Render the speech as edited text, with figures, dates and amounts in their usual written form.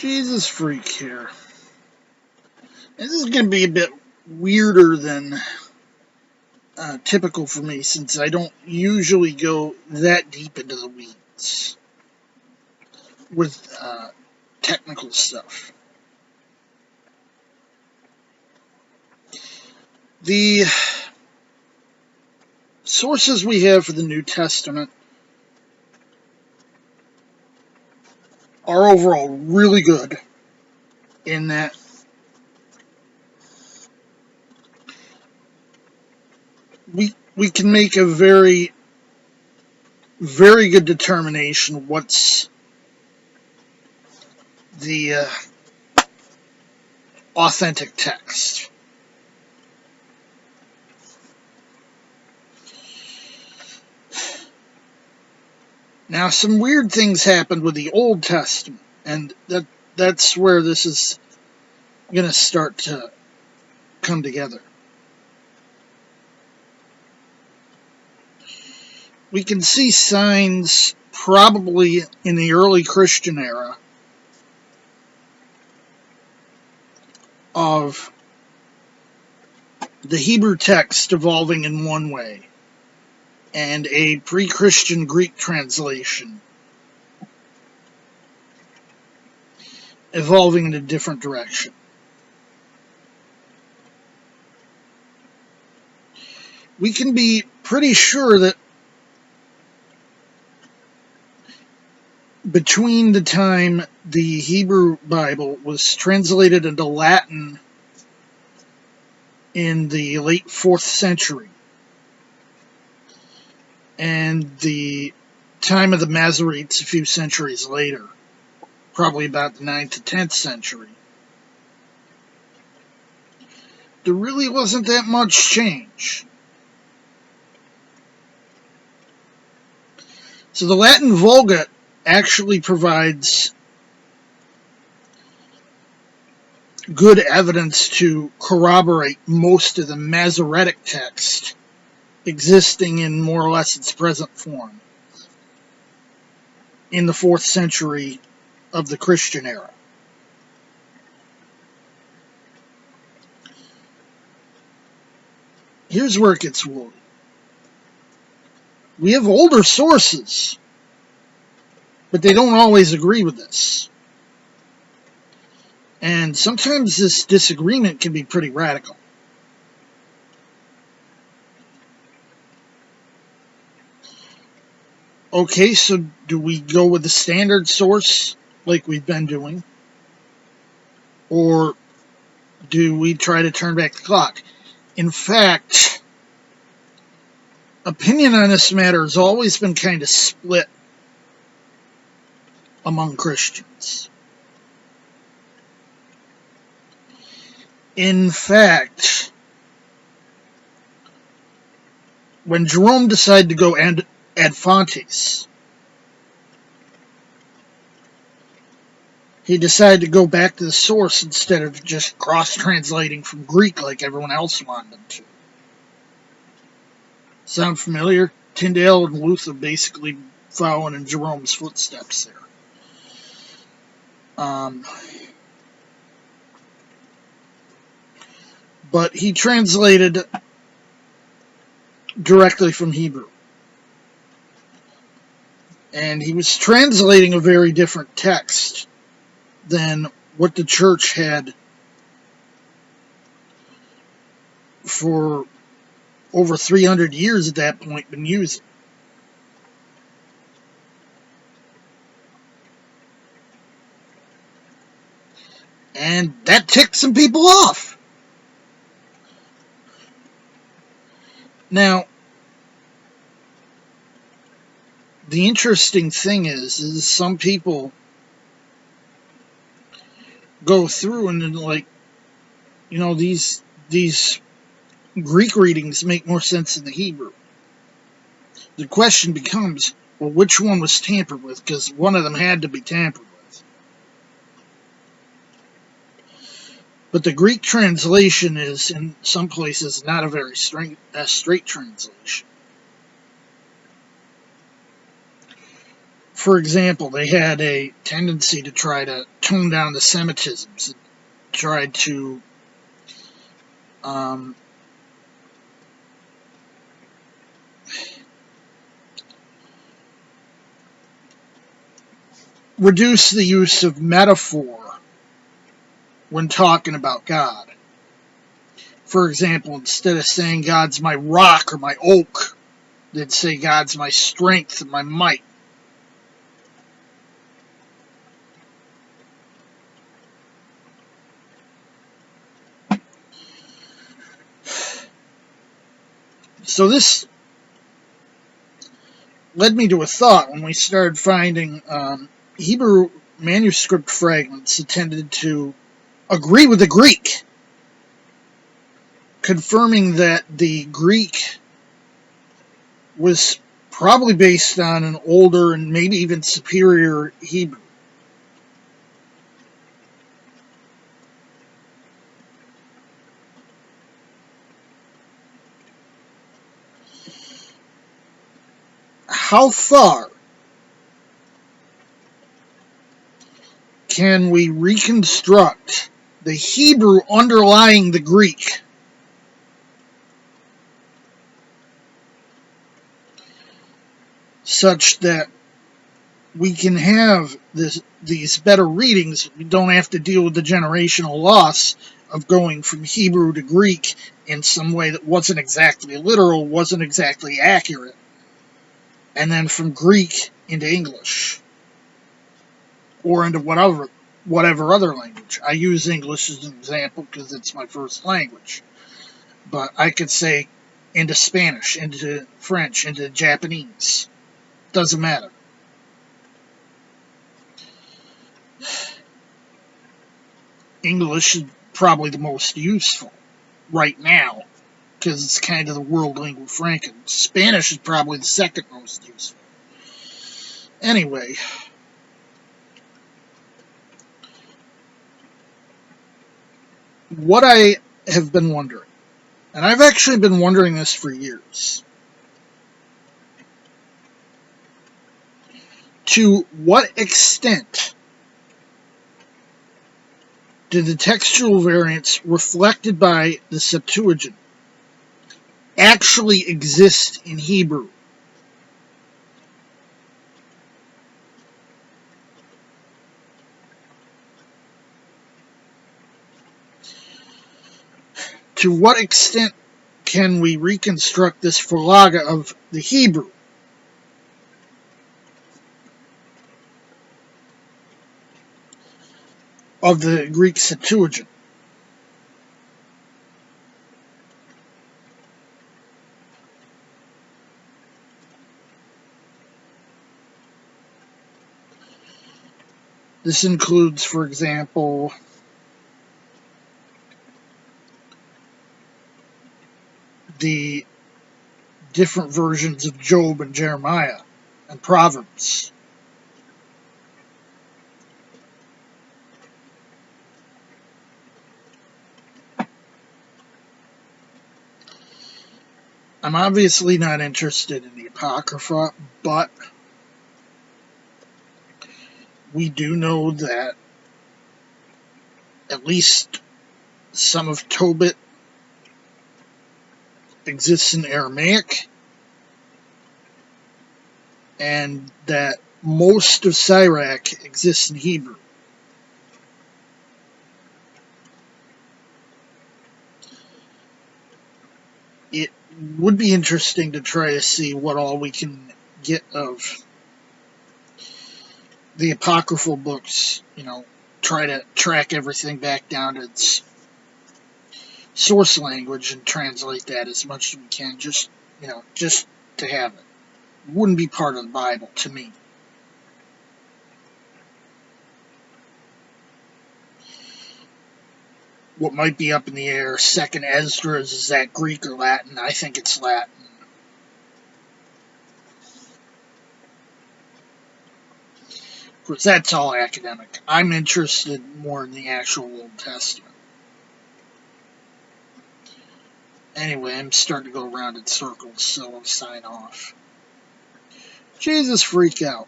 Jesus freak here. This is going to be a bit weirder than typical for me, since I don't usually go that deep into the weeds with technical stuff. The sources we have for the New Testament are overall really good in that we can make a very, very good determination of what's the authentic text. Now, some weird things happened with the Old Testament, and that's where this is going to start to come together. We can see signs probably in the early Christian era of the Hebrew text evolving in one way and a pre-Christian Greek translation evolving in a different direction. We can be pretty sure that between the time the Hebrew Bible was translated into Latin in the late 4th century and the time of the Masoretes a few centuries later, probably about the 9th to 10th century, there really wasn't that much change. So the Latin Vulgate actually provides good evidence to corroborate most of the Masoretic text existing in more or less its present form in the 4th century of the Christian era. Here's where it gets woolly. We have older sources, but they don't always agree with this. And sometimes this disagreement can be pretty radical. Okay, so do we go with the standard source like we've been doing? Or do we try to turn back the clock? In fact, opinion on this matter has always been kind of split among Christians. In fact, when Jerome decided to go ad fontes, he decided to go back to the source instead of just cross-translating from Greek like everyone else wanted him to. Sound familiar? Tyndale and Luther basically following in Jerome's footsteps there. But he translated directly from Hebrew. And he was translating a very different text than what the church had for over 300 years at that point been using. And that ticked some people off. Now, the interesting thing is some people go through and then, like, you know, these Greek readings make more sense than the Hebrew. The question becomes, well, which one was tampered with? Because one of them had to be tampered with. But the Greek translation is, in some places, not a very straight translation. For example, they had a tendency to try to tone down the Semitisms, tried to um, reduce the use of metaphor when talking about God. For example, instead of saying God's my rock or my oak, they'd say God's my strength and my might. So this led me to a thought when we started finding Hebrew manuscript fragments that tended to agree with the Greek, confirming that the Greek was probably based on an older and maybe even superior Hebrew. How far can we reconstruct the Hebrew underlying the Greek such that we can have these better readings? We don't have to deal with the generational loss of going from Hebrew to Greek in some way that wasn't exactly literal, wasn't exactly accurate, and then from Greek into English or into whatever other language. I use English as an example because it's my first language, but I could say into Spanish, into French, into Japanese. Doesn't matter. English is probably the most useful right now because it's kind of the world lingua franca. Spanish is probably the second most useful. Anyway, what I have been wondering, and I've actually been wondering this for years, to what extent did the textual variants reflected by the Septuagint actually exist in Hebrew? To what extent can we reconstruct this Vulgate of the Hebrew of the Greek Septuagint? This includes, for example, the different versions of Job and Jeremiah and Proverbs. I'm obviously not interested in the Apocrypha, but we do know that at least some of Tobit exists in Aramaic, and that most of Sirach exists in Hebrew. It would be interesting to try to see what all we can get of the apocryphal books, try to track everything back down to its source language and translate that as much as we can, just to have it. It wouldn't be part of the Bible to me. What might be up in the air, second Esdras, is that Greek or Latin? I think it's Latin. Of course, that's all academic. I'm interested more in the actual Old Testament. Anyway, I'm starting to go around in circles, so I'll sign off. Jesus freak out.